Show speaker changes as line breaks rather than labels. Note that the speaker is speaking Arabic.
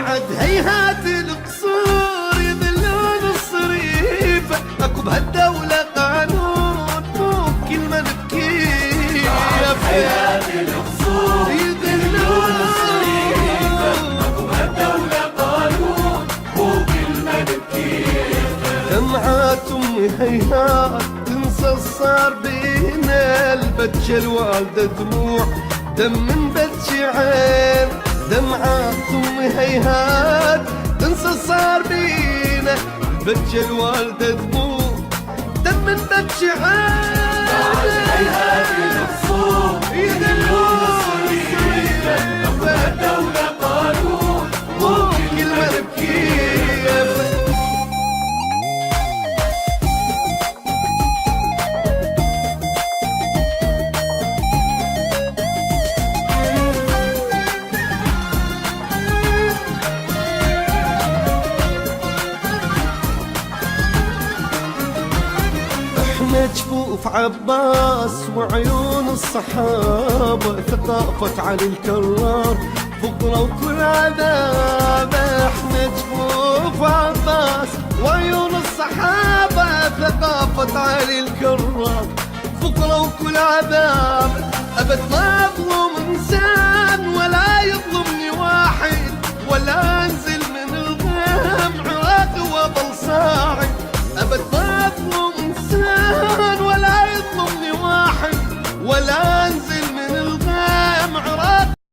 بعد هيهات القصور يذلون الصريف، اكو بهالدولة قانون مو كلمة نبكي.
بعد هيهات القصور يذلون الصريف، اكو بهالدولة قانون مو كلمة نبكي.
دمعات امي هيهات تنسى الصار بينا، البتشة الوالدة دموع دم من بتشي عين. دمعات امي هيهات تنسى الصار بينا، البتشة الوالدة دموع دم من بتشي عين.
بعد هيهات القصور يذلون الصريف، اكو بهالدولة قانون مو كلمة نبكي.
جفوف عباس وعيون الصحابة، ثقافة علي الكرار فقرة وكل عذاب. احنا جفوف عباس وعيون الصحابة، ثقافة علي الكرار فقرة وكل عذاب. أبد ما أظلم